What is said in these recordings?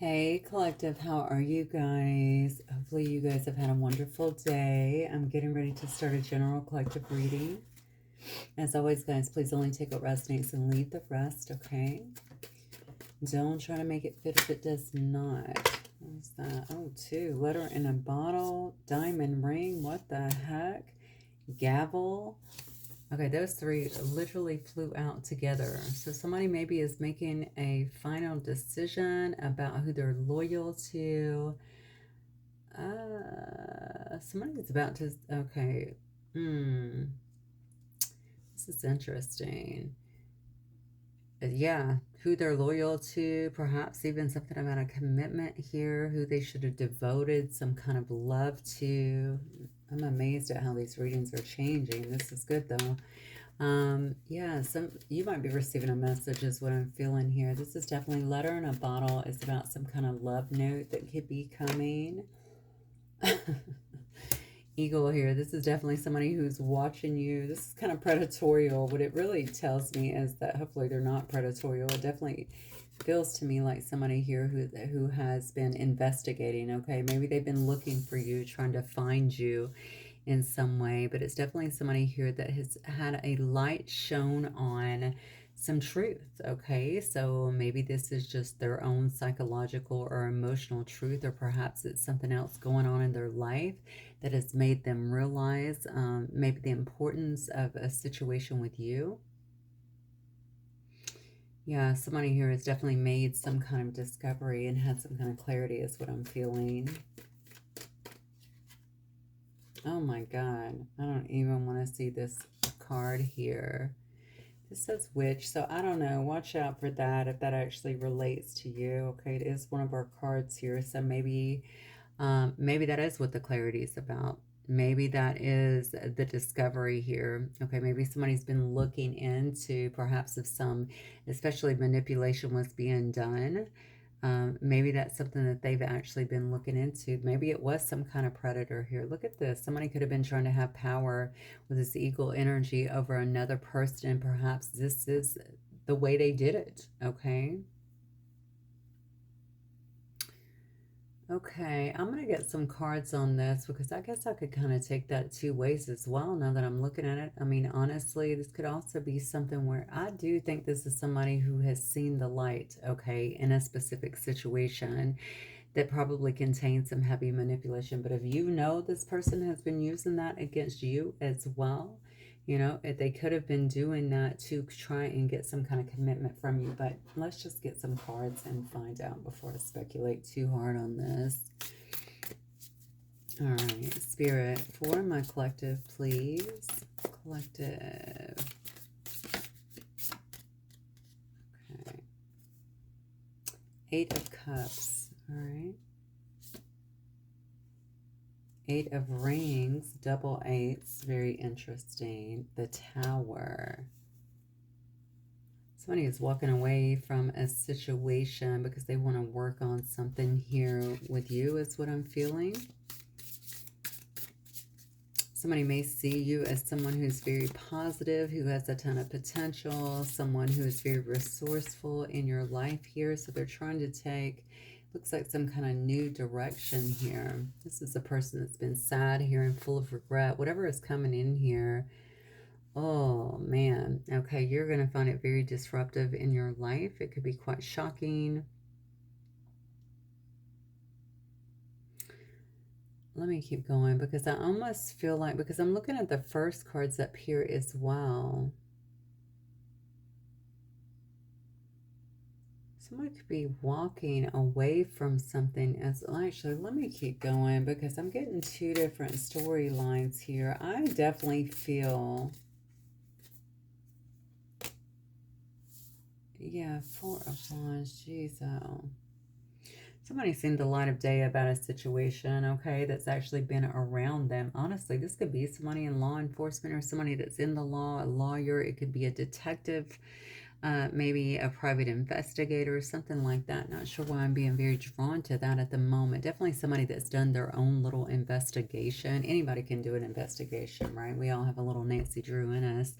Hey, collective, how are you guys? Hopefully, you guys have had a wonderful day. I'm getting ready to start a general collective reading. As always, guys, please only take what resonates and leave the rest, okay? Don't try to make it fit if it does not. What's that? Oh, two. Letter in a bottle, diamond ring. What the heck? Gavel. Okay, those three literally flew out together. So somebody maybe is making a final decision about who they're loyal to. Somebody is about to, okay. This is interesting. Yeah, who they're loyal to, perhaps even something about a commitment here, who they should have devoted some kind of love to. I'm amazed at how these readings are changing. This is good though. Yeah, you might be receiving a message is what I'm feeling here. This is definitely letter in a bottle. It's about some kind of love note that could be coming. Eagle here. This is definitely somebody who's watching you. This is kind of predatorial. What it really tells me is that hopefully they're not predatorial. It definitely feels to me like somebody here who has been investigating, okay? Maybe they've been looking for you, trying to find you in some way, but it's definitely somebody here that has had a light shown on some truth, okay? So maybe this is just their own psychological or emotional truth, or perhaps it's something else going on in their life that has made them realize maybe the importance of a situation with you. Yeah, somebody here has definitely made some kind of discovery and had some kind of clarity is what I'm feeling. Oh my God, I don't even want to see this card here. This says witch, so I don't know. Watch out for that if that actually relates to you. Okay, it is one of our cards here, so maybe that is what the clarity is about. Maybe that is the discovery here. Okay, maybe somebody's been looking into perhaps if some, especially manipulation was being done. Maybe that's something that they've actually been looking into. Maybe it was some kind of predator here. Look at this. Somebody could have been trying to have power with this eagle energy over another person, and perhaps this is the way they did it, okay? Okay, I'm going to get some cards on this because I guess I could kind of take that two ways as well now that I'm looking at it. I mean, honestly, this could also be something where I do think this is somebody who has seen the light, okay, in a specific situation that probably contains some heavy manipulation. But if you know this person has been using that against you as well, you know, if they could have been doing that to try and get some kind of commitment from you. But let's just get some cards and find out before I speculate too hard on this. All right, Spirit, for my collective, please. Collective. Okay. 8 of Cups. All right. 8 of Rings, double eights, very interesting. The Tower. Somebody is walking away from a situation because they want to work on something here with you is what I'm feeling. Somebody may see you as someone who's very positive, who has a ton of potential, someone who is very resourceful in your life here. So they're trying to take, looks like some kind of new direction here. This is a person that's been sad here and full of regret. Whatever is coming in here, oh man, okay, you're going to find it very disruptive in your life. It could be quite shocking. Let me keep going because I almost feel like, because I'm looking at the first cards up here as well. Someone could be walking away from something as, actually, let me keep going because I'm getting two different storylines here. I definitely feel, yeah, 4 of Wands, jeez, oh. Somebody's seen the light of day about a situation, okay, that's actually been around them. Honestly, this could be somebody in law enforcement or somebody that's in the law, a lawyer. It could be a detective, maybe a private investigator, something like that. Not sure why I'm being very drawn to that at the moment. Definitely somebody that's done their own little investigation. Anybody can do an investigation, right? We all have a little Nancy Drew in us.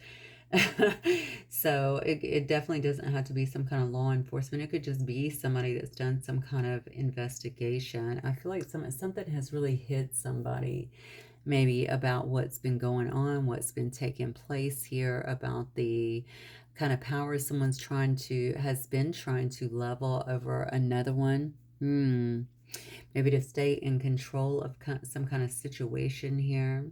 So it definitely doesn't have to be some kind of law enforcement. It could just be somebody that's done some kind of investigation. I feel like something has really hit somebody, maybe about what's been going on, what's been taking place here, about the kind of power someone's has been trying to level over another one. Maybe to stay in control of some kind of situation here.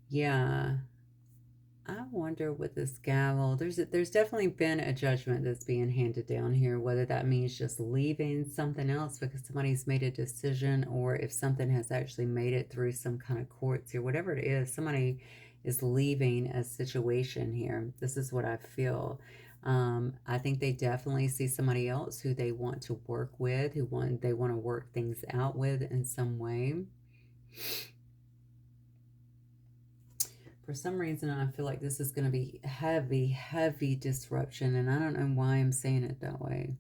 Yeah. I wonder with this gavel, there's definitely been a judgment that's being handed down here, whether that means just leaving something else because somebody's made a decision, or if something has actually made it through some kind of courts here, whatever it is, somebody is leaving a situation here. This is what I feel. I think they definitely see somebody else who they want to work with, they want to work things out with in some way. For some reason, I feel like this is going to be heavy, heavy disruption, and I don't know why I'm saying it that way.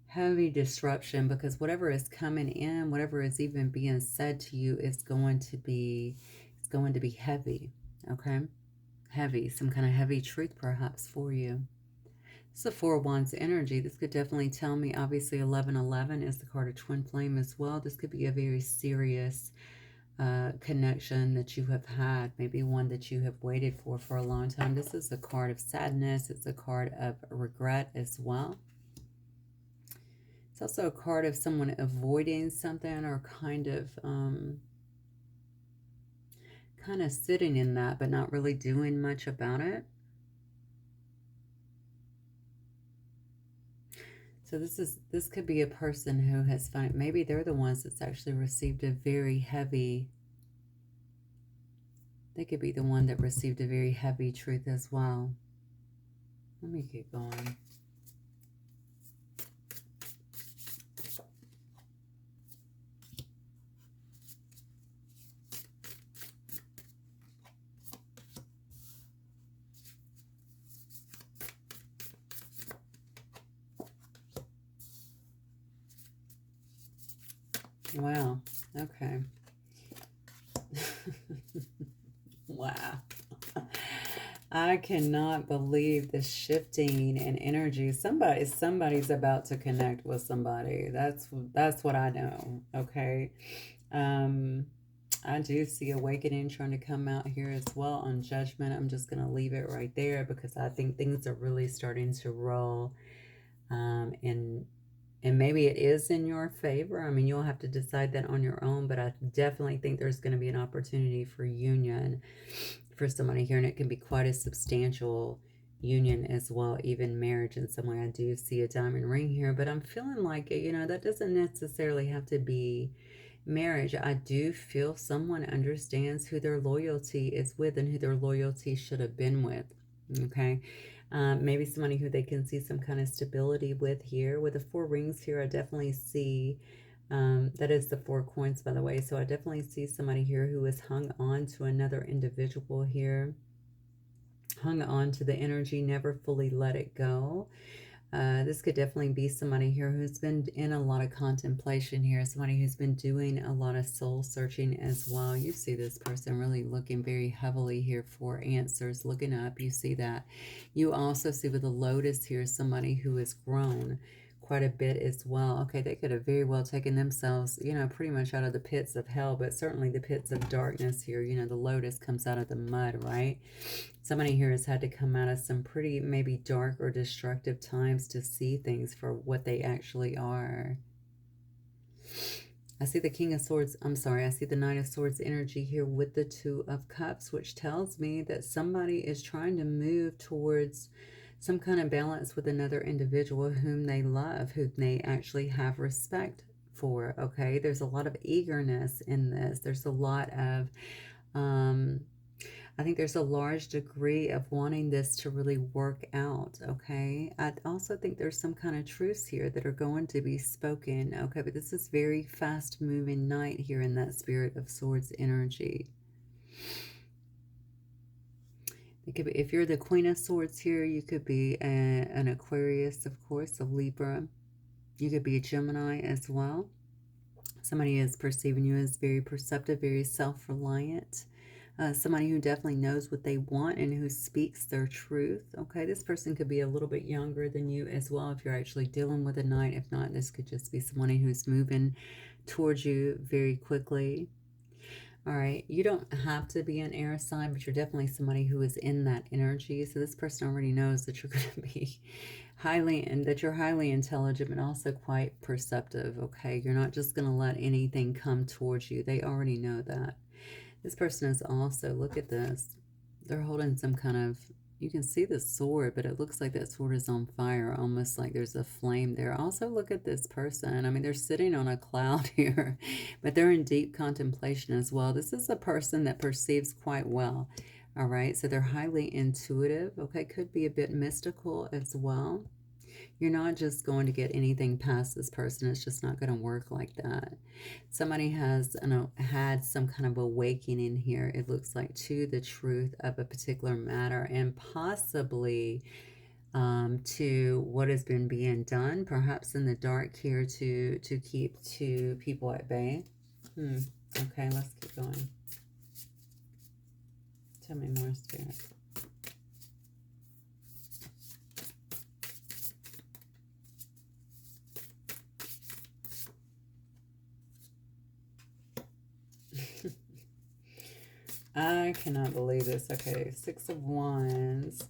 Heavy disruption, because whatever is coming in, whatever is even being said to you is going to be, it's going to be heavy, okay? Heavy, some kind of heavy truth perhaps for you. It's the Four of Wands energy. This could definitely tell me, obviously 1111 is the card of twin flame as well. This could be a very serious connection that you have had, maybe one that you have waited for a long time. This is a card of sadness. It's a card of regret as well. It's also a card of someone avoiding something, or kind of sitting in that but not really doing much about it. So this could be a person who has found, maybe they're the ones that's actually received a very heavy, they could be the one that received a very heavy truth as well. Let me keep going. Wow. Okay. Wow. I cannot believe the shifting in energy. Somebody's about to connect with somebody. That's what I know. Okay. Um I do see awakening trying to come out here as well on judgment. I'm just going to leave it right there because I think things are really starting to roll. And maybe it is in your favor. I mean, you'll have to decide that on your own, but I definitely think there's going to be an opportunity for union for somebody here, and it can be quite a substantial union as well, even marriage in some way. I do see a diamond ring here, but I'm feeling like, that doesn't necessarily have to be marriage. I do feel someone understands who their loyalty is with and who their loyalty should have been with. Okay. Maybe somebody who they can see some kind of stability with here. With the four rings here, I definitely see, that is the four coins, by the way. So I definitely see somebody here who has hung on to another individual here. Hung on to the energy, never fully let it go. This could definitely be somebody here who's been in a lot of contemplation here, somebody who's been doing a lot of soul searching as well. You see this person really looking very heavily here for answers, looking up. You see that. You also see with the lotus here somebody who has grown quite a bit as well. Okay, they could have very well taken themselves, pretty much out of the pits of hell, but certainly the pits of darkness here. The lotus comes out of the mud, right? Somebody here has had to come out of some pretty maybe dark or destructive times to see things for what they actually are. I see the King of Swords, I see the Knight of Swords energy here with the Two of Cups, which tells me that somebody is trying to move towards some kind of balance with another individual whom they love, whom they actually have respect for, okay? There's a lot of eagerness in this. There's a lot of, I think there's a large degree of wanting this to really work out, okay? I also think there's some kind of truths here that are going to be spoken, okay? But this is very fast-moving night here in that Spirit of Swords energy. It could be, if you're the Queen of Swords here, you could be an Aquarius, of course, a Libra. You could be a Gemini as well. Somebody is perceiving you as very perceptive, very self-reliant. Somebody who definitely knows what they want and who speaks their truth. Okay, this person could be a little bit younger than you as well if you're actually dealing with a knight. If not, this could just be someone who's moving towards you very quickly. All right, you don't have to be an air sign, but you're definitely somebody who is in that energy. So this person already knows that you're going to be you're highly intelligent, but also quite perceptive. Okay, you're not just going to let anything come towards you. They already know that. This person is also, look at this, they're holding some kind of, you can see the sword, but it looks like that sword is on fire, almost like there's a flame there. Also, look at this person. I mean, they're sitting on a cloud here, but they're in deep contemplation as well. This is a person that perceives quite well. All right, so they're highly intuitive. Okay, could be a bit mystical as well. You're not just going to get anything past this person. It's just not going to work like that. Somebody has had some kind of awakening here, it looks like, to the truth of a particular matter, and possibly to what has been being done, perhaps in the dark here, to keep two people at bay. Okay, let's keep going. Tell me more, Spirit. I cannot believe this. Okay, Six of Wands,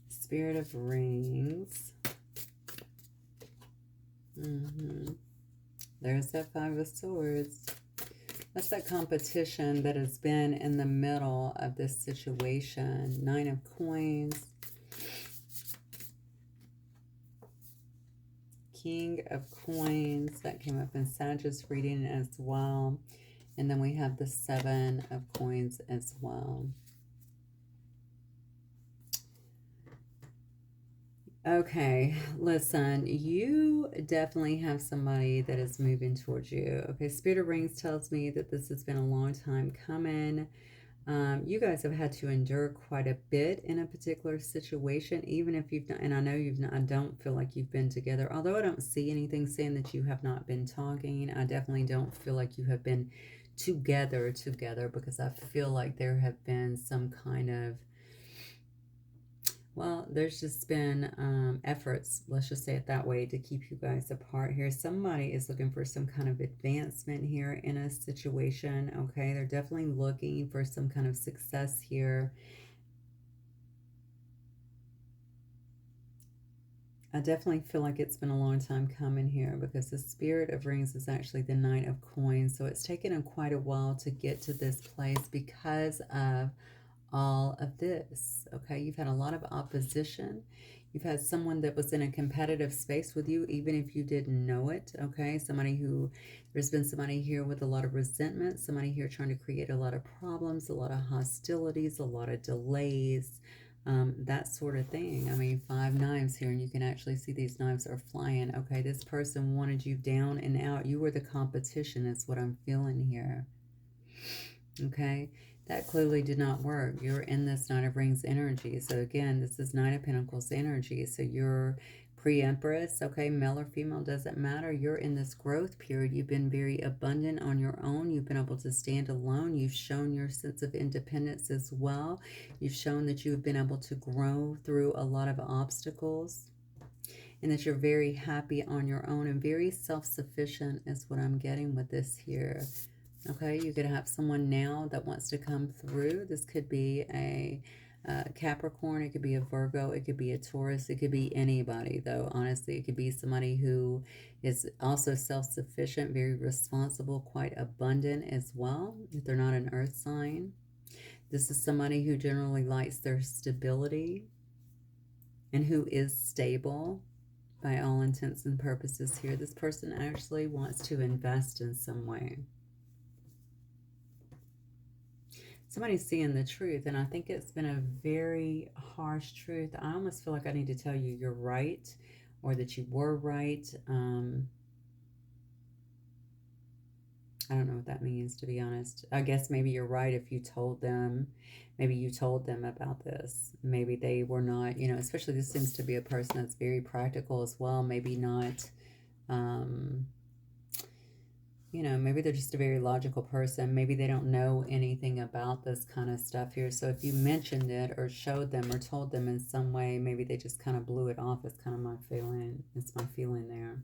Spirit of Rings. There's that Five of Swords. That's that competition that has been in the middle of this situation. Nine of Coins. King of Coins. That came up in Sagittarius reading as well. And then we have the Seven of Coins as well. Okay, listen, you definitely have somebody that is moving towards you. Okay, Spirit of Rings tells me that this has been a long time coming. You guys have had to endure quite a bit in a particular situation, even if you've not, and I know you've not, I don't feel like you've been together, although I don't see anything saying that you have not been talking. I definitely don't feel like you have been together, because I feel like there have been some kind of, well, there's just been efforts, let's just say it that way, to keep you guys apart here. Somebody is looking for some kind of advancement here in a situation, okay? They're definitely looking for some kind of success here. I definitely feel like it's been a long time coming here, because the Spirit of Rings is actually the Knight of Coins. So it's taken them quite a while to get to this place because of all of this. Okay, you've had a lot of opposition. You've had someone that was in a competitive space with you, even if you didn't know it. Okay, there's been somebody here with a lot of resentment, somebody here trying to create a lot of problems, a lot of hostilities, a lot of delays, that sort of thing. I mean, 5 knives here, and you can actually see these knives are flying. Okay, this person wanted you down and out. You were the competition, is what I'm feeling here. Okay, that clearly did not work. You're in this Knight of Rings energy. So again, this is Knight of Pentacles energy. So you're pre-empress, okay, male or female, doesn't matter. You're in this growth period. You've been very abundant on your own. You've been able to stand alone. You've shown your sense of independence as well. You've shown that you've been able to grow through a lot of obstacles, and that you're very happy on your own and very self-sufficient is what I'm getting with this here. Okay, you could have someone now that wants to come through. This could be a Capricorn, it could be a Virgo, it could be a Taurus, it could be anybody, though. Honestly, it could be somebody who is also self-sufficient, very responsible, quite abundant as well, if they're not an earth sign. This is somebody who generally likes their stability and who is stable by all intents and purposes here. This person actually wants to invest in some way. Somebody's seeing the truth, and I think it's been a very harsh truth. I almost feel like I need to tell you you're right, or that you were right. I don't know what that means, to be honest. I guess maybe you're right if you told them, maybe you told them about this. Maybe they were not, you know, especially this seems to be a person that's very practical as well. Maybe not, you know, maybe they're just a very logical person. Maybe they don't know anything about this kind of stuff here. So if you mentioned it or showed them or told them in some way, maybe they just kind of blew it off. It's kind of my feeling. It's my feeling there.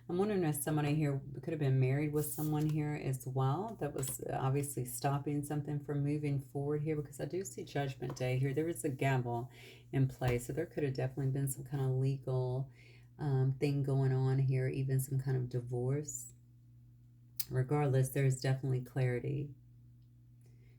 I'm wondering if somebody here could have been married with someone here as well that was obviously stopping something from moving forward here, because I do see Judgment Day here. There is a gavel in place, so there could have definitely been some kind of legal thing going on here, even some kind of divorce. Regardless, there's definitely clarity.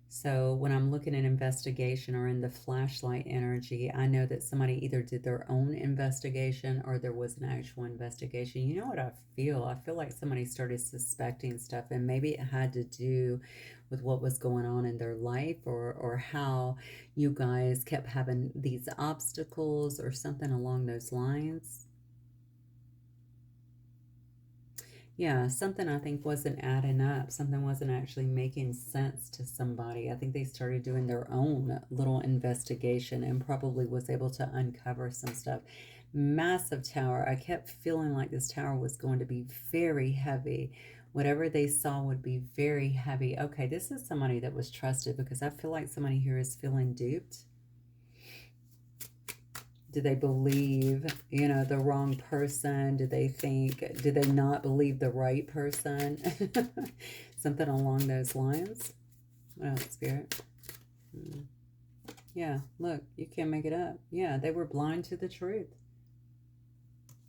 So when I'm looking at investigation or in the flashlight energy, I know that somebody either did their own investigation or there was an actual investigation. You know what I feel? I feel like somebody started suspecting stuff, and maybe it had to do with what was going on in their life, or how you guys kept having these obstacles or something along those lines. Yeah, something I think wasn't adding up. Something wasn't actually making sense to somebody. I think they started doing their own little investigation and probably was able to uncover some stuff. Massive tower. I kept feeling like this tower was going to be very heavy. Whatever they saw would be very heavy. Okay, this is somebody that was trusted, because I feel like somebody here is feeling duped. Do they believe, you know, the wrong person? Do they not believe the right person? Something along those lines. What else, Spirit? Yeah, look, you can't make it up. Yeah, they were blind to the truth.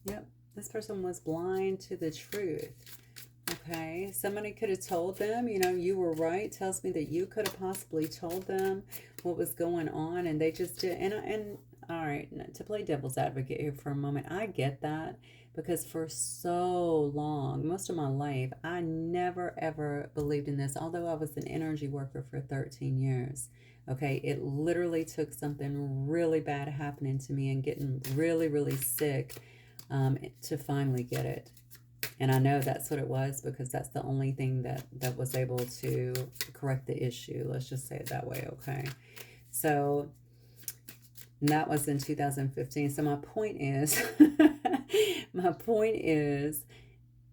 Yep, this person was blind to the truth. Okay, somebody could have told them, you know, you were right. Tells me that you could have possibly told them what was going on, and they just did. And all right, to play devil's advocate here for a moment, I get that, because for so long, most of my life, I never ever believed in this. Although I was an energy worker for 13 years. Okay, it literally took something really bad happening to me and getting really, really sick to finally get it. And I know that's what it was, because that's the only thing that was able to correct the issue. Let's just say it that way, okay? So that was in 2015. So my point is, my point is,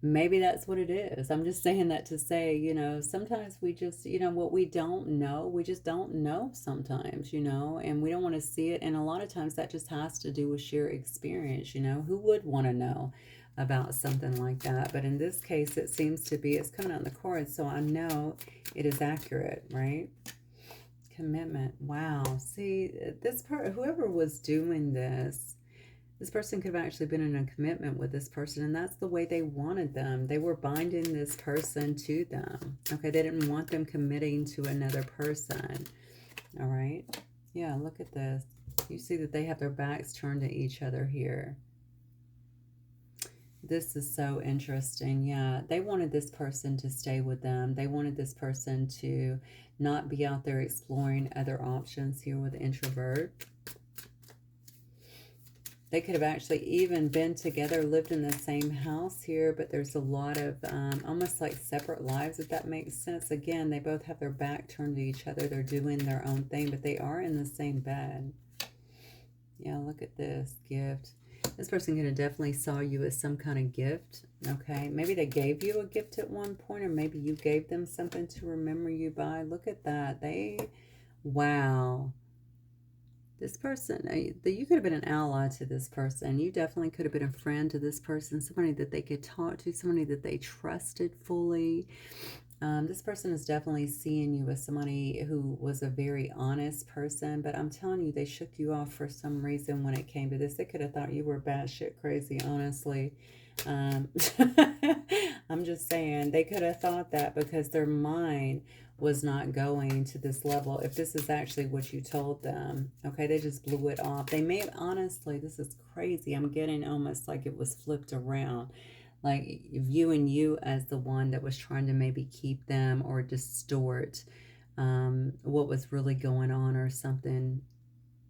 maybe that's what it is. I'm just saying that to say, you know, sometimes we just, you know, what we don't know, we just don't know sometimes, you know, and we don't want to see it. And a lot of times that just has to do with sheer experience, you know. Who would want to know about something like that? But in this case, it seems to be, it's coming out in the cards, so I know it is accurate, right? Commitment. Wow. See, this part, whoever was doing this person could have actually been in a commitment with this person, and that's the way they wanted them. They were binding this person to them. Okay, they didn't want them committing to another person. All right. Yeah, look at this. You see that they have their backs turned to each other here. This is so interesting. Yeah, they wanted this person to stay with them. They wanted this person to not be out there exploring other options here with introvert. They could have actually even been together, lived in the same house here, but there's a lot of almost like separate lives, if that makes sense. Again, they both have their back turned to each other. They're doing their own thing, but they are in the same bed. Yeah, look at this gift. This person could have definitely saw you as some kind of gift. Okay, maybe they gave you a gift at one point, or maybe you gave them something to remember you by. Look at that. Wow. This person, you could have been an ally to this person. You definitely could have been a friend to this person, somebody that they could talk to, somebody that they trusted fully. This person is definitely seeing you as somebody who was a very honest person, but I'm telling you, they shook you off for some reason when it came to this. They could have thought you were batshit crazy, honestly. Um, I'm just saying, they could have thought that, because their mind was not going to this level. If this is actually what you told them, okay, they just blew it off. They may have, honestly, this is crazy. I'm getting almost like it was flipped around, like viewing you as the one that was trying to maybe keep them or distort what was really going on or something.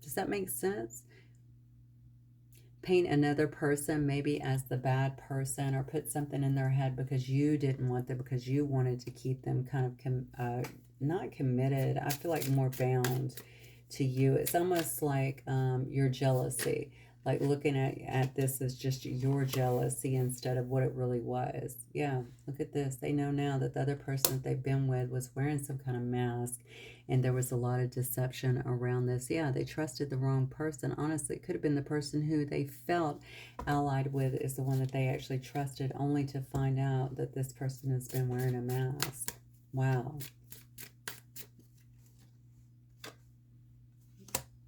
Does that make sense? Paint another person maybe as the bad person, or put something in their head because you didn't want them, because you wanted to keep them kind of not committed. I feel like more bound to you. It's almost like your jealousy. Like looking at this as just your jealousy instead of what it really was. Yeah, look at this. They know now that the other person that they've been with was wearing some kind of mask, and there was a lot of deception around this. Yeah, they trusted the wrong person. Honestly, it could have been the person who they felt allied with is the one that they actually trusted, only to find out that this person has been wearing a mask. Wow.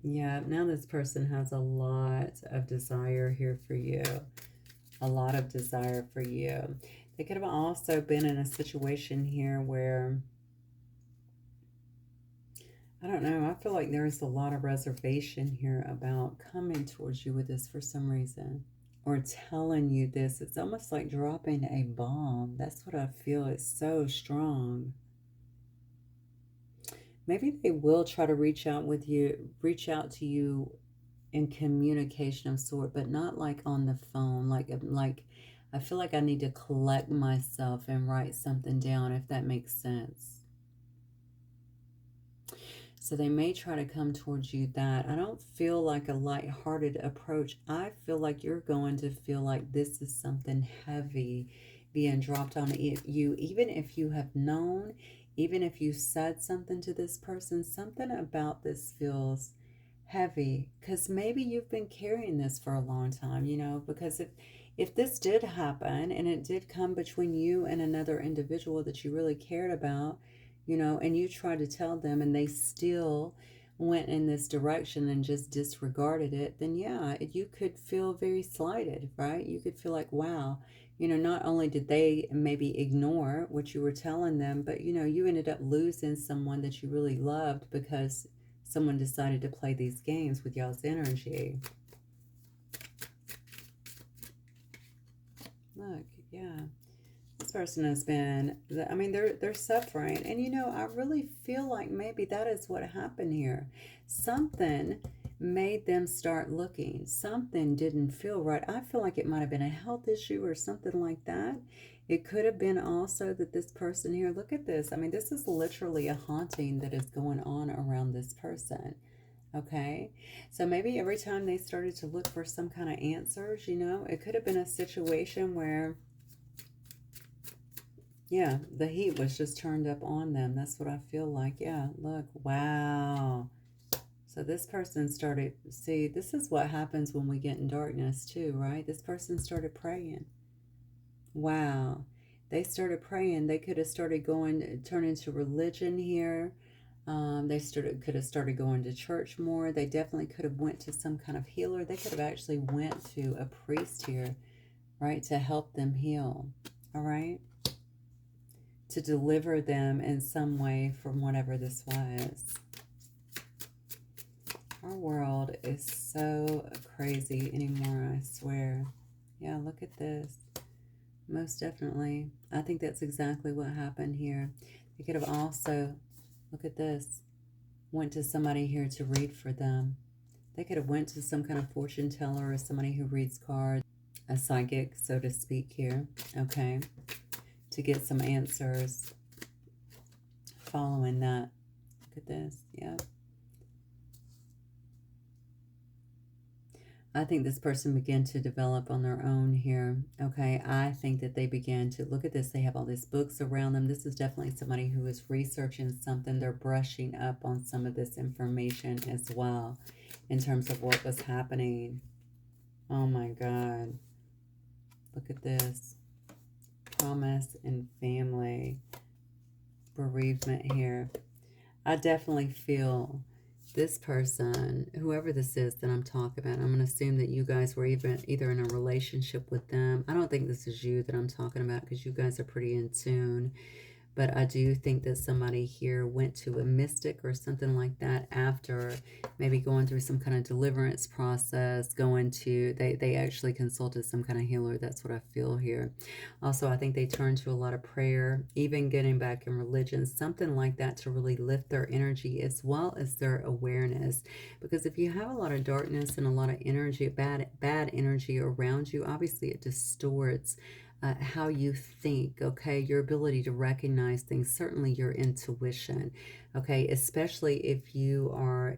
Yeah, now this person has a lot of desire here for you. A lot of desire for you. They could have also been in a situation here where, I don't know, I feel like there's a lot of reservation here about coming towards you with this for some reason. Or telling you this. It's almost like dropping a bomb. That's what I feel. It's so strong. Maybe they will try to reach out to you in communication of sort, but not like on the phone. Like I feel like I need to collect myself and write something down, if that makes sense. So they may try to come towards you that. I don't feel like a lighthearted approach. I feel like you're going to feel like this is something heavy being dropped on you, even if you have known, even if you said something to this person, something about this feels heavy, because maybe you've been carrying this for a long time, because if this did happen and it did come between you and another individual that you really cared about, and you tried to tell them and they still went in this direction and just disregarded it, then yeah, you could feel very slighted, right? You could feel like, wow, not only did they maybe ignore what you were telling them, but you ended up losing someone that you really loved because someone decided to play these games with y'all's energy. Look, yeah. This person has been, I mean, they're suffering. And I really feel like maybe that is what happened here. Something made them start looking. Something didn't feel right. I feel like it might have been a health issue or something like that. It could have been also that this person here, look at this. I mean, this is literally a haunting that is going on around this person. Okay, so maybe every time they started to look for some kind of answers, it could have been a situation where, yeah, the heat was just turned up on them. That's what I feel like. Yeah, look, wow. So this person started, see, this is what happens when we get in darkness too, right? This person started praying. Wow. They started praying. They could have started going, turn into religion here. Could have started going to church more. They definitely could have went to some kind of healer. They could have actually went to a priest here, right, to help them heal. All right, to deliver them in some way from whatever this was. Our world is so crazy anymore, I swear. Yeah, look at this. Most definitely. I think that's exactly what happened here. They could have also, look at this, went to somebody here to read for them. They could have went to some kind of fortune teller or somebody who reads cards, a psychic, so to speak here, okay, to get some answers following that. Look at this, yeah. I think this person began to develop on their own here. Okay, I think that they began to look at this. They have all these books around them. This is definitely somebody who is researching something. They're brushing up on some of this information as well in terms of what was happening. Oh my God. Look at this. Promise and family. Bereavement here. I definitely feel this person, whoever this is that I'm talking about, I'm going to assume that you guys were either in a relationship with them. I don't think this is you that I'm talking about because you guys are pretty in tune. But I do think that somebody here went to a mystic or something like that after maybe going through some kind of deliverance process, they actually consulted some kind of healer. That's what I feel here. Also, I think they turned to a lot of prayer, even getting back in religion, something like that to really lift their energy as well as their awareness. Because if you have a lot of darkness and a lot of energy, bad energy around you, obviously it distorts how you think, okay, your ability to recognize things, certainly your intuition, okay, especially if you are,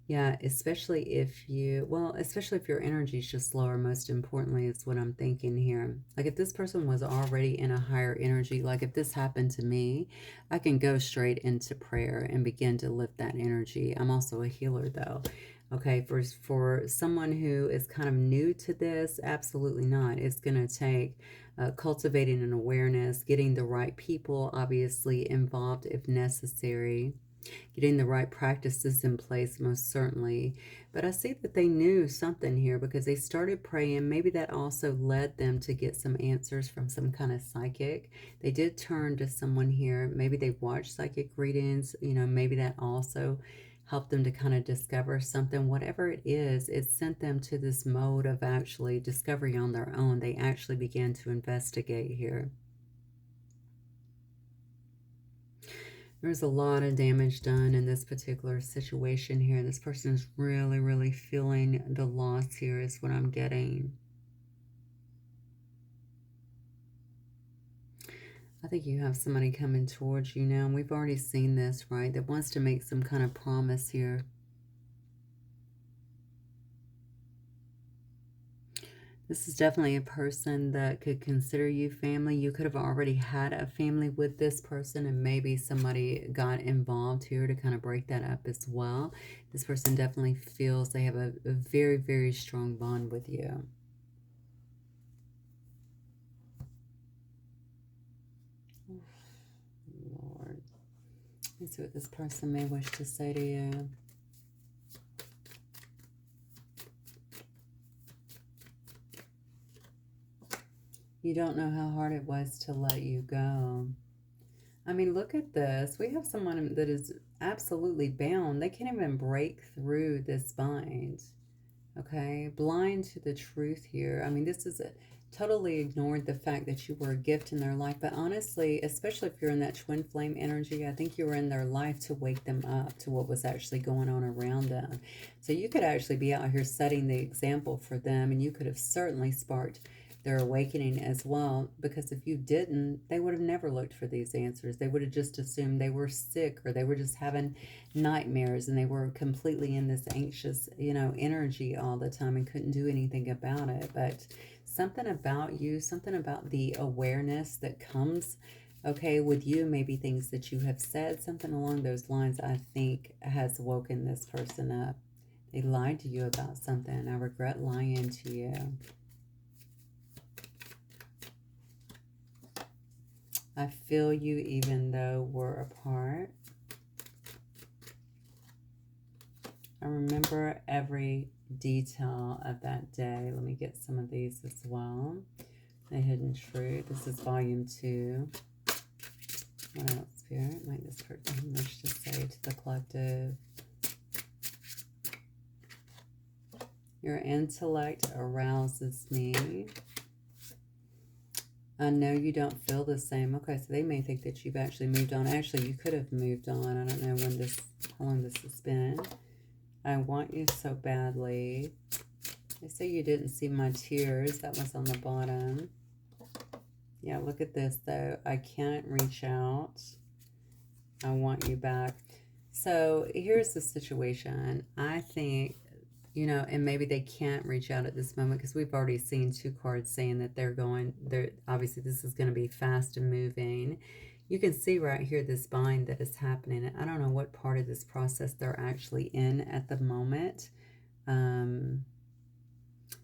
Yeah, especially if you, well, especially if your energy is just lower, most importantly, is what I'm thinking here. Like if this person was already in a higher energy, like if this happened to me, I can go straight into prayer and begin to lift that energy. I'm also a healer though. Okay, for someone who is kind of new to this, absolutely not. It's going to take cultivating an awareness, getting the right people obviously involved if necessary, getting the right practices in place, most certainly. But I see that they knew something here because they started praying. Maybe that also led them to get some answers from some kind of psychic. They did turn to someone here. Maybe they watched psychic readings. You know, maybe that also helped them to kind of discover something. Whatever it is, it sent them to this mode of actually discovery on their own. They actually began to investigate here. There's a lot of damage done in this particular situation here. This person is really, really feeling the loss here is what I'm getting. I think you have somebody coming towards you now. And we've already seen this, right? That wants to make some kind of promise here. This is definitely a person that could consider you family. You could have already had a family with this person and maybe somebody got involved here to kind of break that up as well. This person definitely feels they have a very, very strong bond with you. Lord. Let's see what this person may wish to say to you. You don't know how hard it was to let you go. I mean, look at this. We have someone that is absolutely bound. They can't even break through this bind. Okay? Blind to the truth here. I mean, this is totally ignored the fact that you were a gift in their life. But honestly, especially if you're in that twin flame energy, I think you were in their life to wake them up to what was actually going on around them. So you could actually be out here setting the example for them, and you could have certainly sparked their awakening as well, because if you didn't, they would have never looked for these answers. They would have just assumed they were sick, or they were just having nightmares, and they were completely in this anxious, energy all the time and couldn't do anything about it. But something about you, something about the awareness that comes, okay, with you, maybe things that you have said, something along those lines, I think has woken this person up. They lied to you about something. I regret lying to you. I feel you even though we're apart. I remember every detail of that day. Let me get some of these as well. The Hidden Truth. This is volume 2. What else, Spirit? Might this person wish to say to the collective? Your intellect arouses me. I know you don't feel the same. Okay, so they may think that you've actually moved on. Actually, you could have moved on. I don't know how long this has been. I want you so badly. They say you didn't see my tears. That was on the bottom. Yeah, look at this, though. I can't reach out. I want you back. So here's the situation. I think, and maybe they can't reach out at this moment because we've already seen 2 cards saying that they're obviously this is going to be fast and moving. You can see right here this bind that is happening. I don't know what part of this process they're actually in at the moment,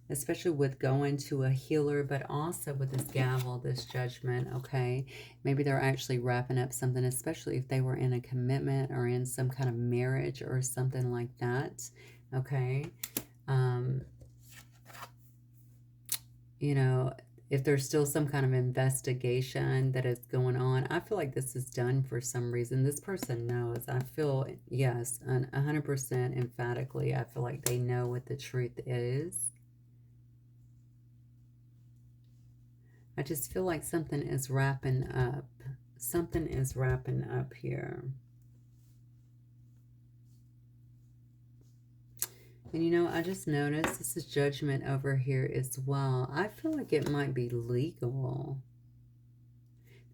especially with going to a healer, but also with this gavel, this judgment, okay? Maybe they're actually wrapping up something, especially if they were in a commitment or in some kind of marriage or something like that, okay? If there's still some kind of investigation that is going on, I feel like this is done for some reason. This person knows. I feel, yes, 100% emphatically, I feel like they know what the truth is. I just feel like something is wrapping up. Something is wrapping up here. And I just noticed this is judgment over here as well. I feel like it might be legal.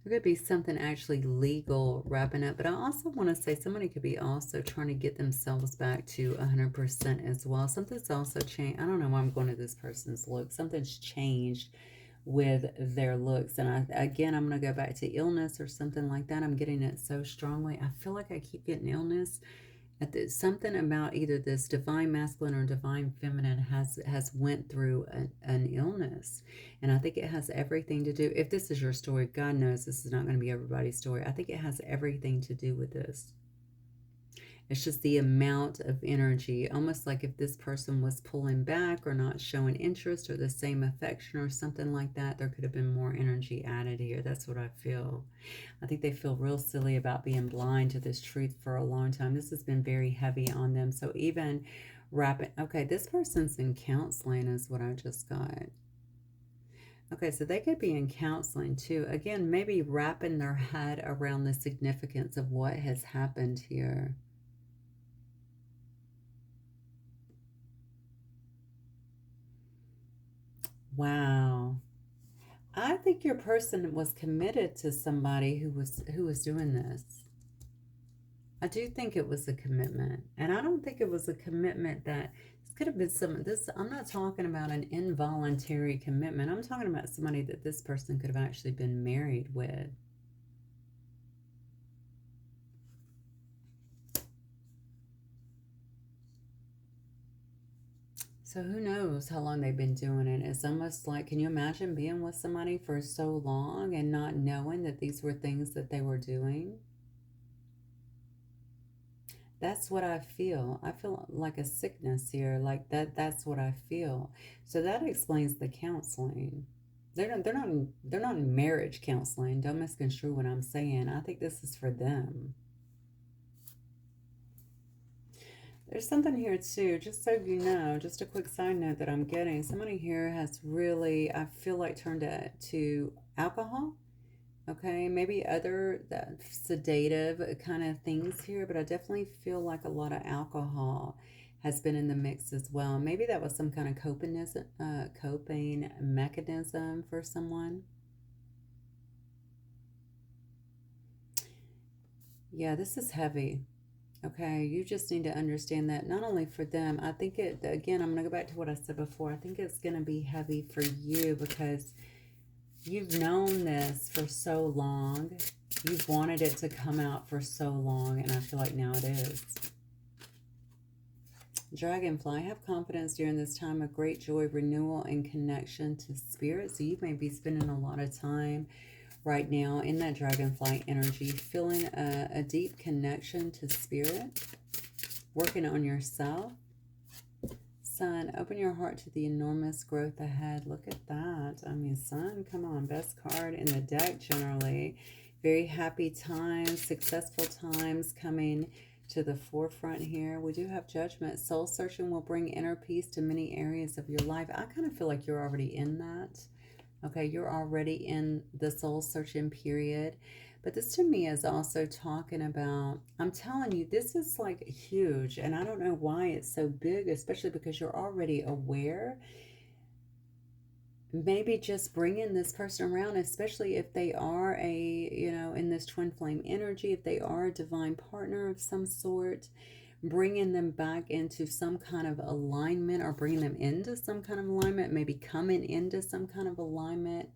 There could be something actually legal wrapping up, but I also want to say somebody could be also trying to get themselves back to 100% as well. Something's also changed. I don't know why I'm going to this person's look. Something's changed with their looks. And again, I'm going to go back to illness or something like that. I'm getting it so strongly. I feel like I keep getting illness. Something about either this divine masculine or divine feminine has went through an illness, and I think it has everything to do, if this is your story, God knows this is not going to be everybody's story. I think it has everything to do with this. It's just the amount of energy, almost like if this person was pulling back or not showing interest or the same affection or something like that, there could have been more energy added here. That's what I feel. I think they feel real silly about being blind to this truth for a long time. This has been very heavy on them. So even wrapping, okay, this person's in counseling is what I just got. Okay, so they could be in counseling too. Again, maybe wrapping their head around the significance of what has happened here. Wow. I think your person was committed to somebody who was doing this. I do think it was a commitment. And I don't think it was a commitment that this could have been this. I'm not talking about an involuntary commitment. I'm talking about somebody that this person could have actually been married with. So who knows how long they've been doing it? It's almost like, can you imagine being with somebody for so long and not knowing that these were things that they were doing? That's what I feel. I feel like a sickness here, like that's what I feel. So that explains the counseling. They're not in marriage counseling. Don't misconstrue what I'm saying. I think this is for them. There's something here too, just so you know, just a quick side note that I'm getting. Somebody here has really, I feel like, turned to alcohol. Okay, maybe other sedative kind of things here, but I definitely feel like a lot of alcohol has been in the mix as well. Maybe that was some kind of coping mechanism for someone. Yeah, this is heavy. Okay, you just need to understand that not only for them, I think again, I'm going to go back to what I said before. I think it's going to be heavy for you because you've known this for so long. You've wanted it to come out for so long, and I feel like now it is. Dragonfly, have confidence during this time of great joy, renewal, and connection to spirit. So you may be spending a lot of time right now in that dragonfly energy, feeling a deep connection to spirit, working on yourself. Sun, open your heart to the enormous growth ahead. Look at that. I mean, Sun, come on. Best card in the deck generally. Very happy times, successful times coming to the forefront here. We do have Judgment. Soul searching will bring inner peace to many areas of your life. I kind of feel like you're already in that. Okay, you're already in the soul searching period. But this to me is also talking about, I'm telling you, this is like huge. And I don't know why it's so big, especially because you're already aware. Maybe just bringing this person around, especially if they are in this twin flame energy, if they are a divine partner of some sort, bringing them back into some kind of alignment or bringing them into some kind of alignment, maybe coming into some kind of alignment,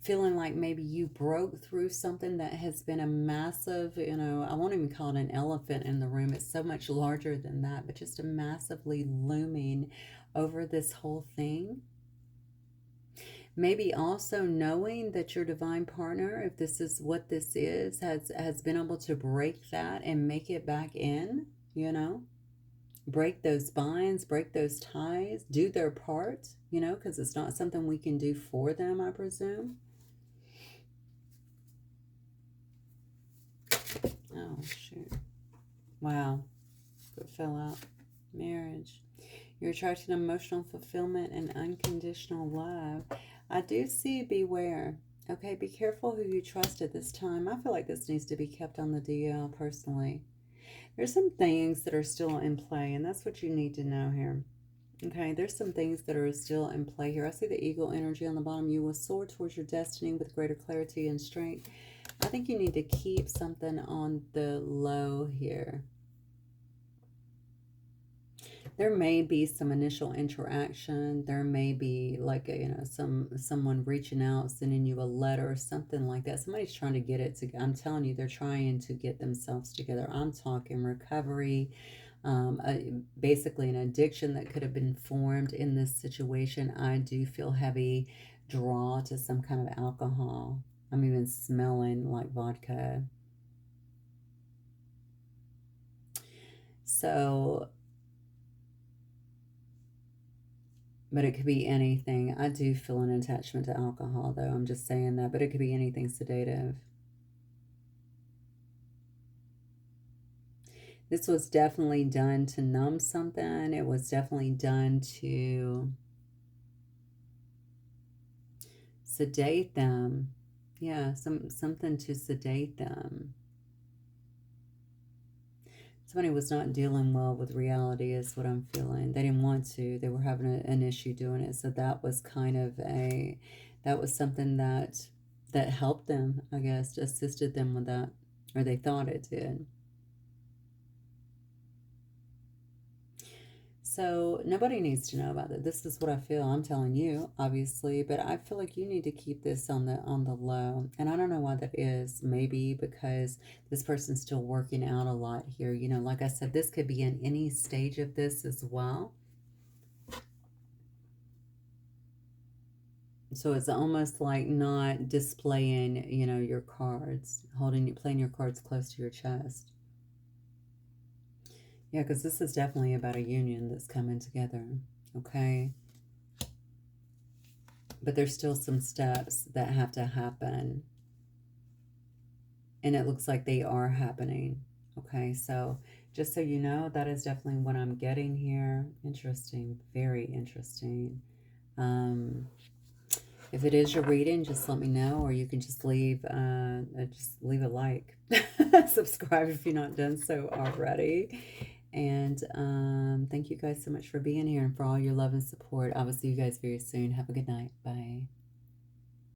feeling like maybe you broke through something that has been a massive, I won't even call it an elephant in the room. It's so much larger than that, but just a massively looming over this whole thing. Maybe also knowing that your divine partner, if this is what this is, has been able to break that and make it back in, break those binds, break those ties, do their part, because it's not something we can do for them, I presume. Oh, shoot. Wow. It fell out. Marriage. You're attracting emotional fulfillment and unconditional love. I do see beware. Okay, be careful who you trust at this time. I feel like this needs to be kept on the DL personally. There's some things that are still in play, and that's what you need to know here. Okay, there's some things that are still in play here. I see the eagle energy on the bottom. You will soar towards your destiny with greater clarity and strength. I think you need to keep something on the low here. There may be some initial interaction. There may be like a, someone reaching out, sending you a letter or something like that. Somebody's trying to get it to. I'm telling you, they're trying to get themselves together. I'm talking recovery. Basically, an addiction that could have been formed in this situation. I do feel heavy draw to some kind of alcohol. I'm even smelling like vodka. So, but it could be anything. I do feel an attachment to alcohol, though. I'm just saying that. But it could be anything sedative. This was definitely done to numb something. It was definitely done to sedate them. Yeah, something to sedate them. Somebody was not dealing well with reality is what I'm feeling. They didn't want to. They were having an issue doing it. So that was kind of that was something that helped them, I guess, assisted them with that, or they thought it did. So nobody needs to know about it. This is what I feel. I'm telling you, obviously, but I feel like you need to keep this on the low. And I don't know why that is. Maybe because this person's still working out a lot here. Like I said, this could be in any stage of this as well. So it's almost like not displaying, your cards, playing your cards close to your chest. Yeah, because this is definitely about a union that's coming together. Okay. But there's still some steps that have to happen. And it looks like they are happening. Okay, so just so you know, that is definitely what I'm getting here. Interesting, very interesting. Um, if it is your reading, just let me know, or you can just leave a like, subscribe if you're not done so already. And thank you guys so much for being here and for all your love and support. I will see you guys very soon. Have a good night. Bye.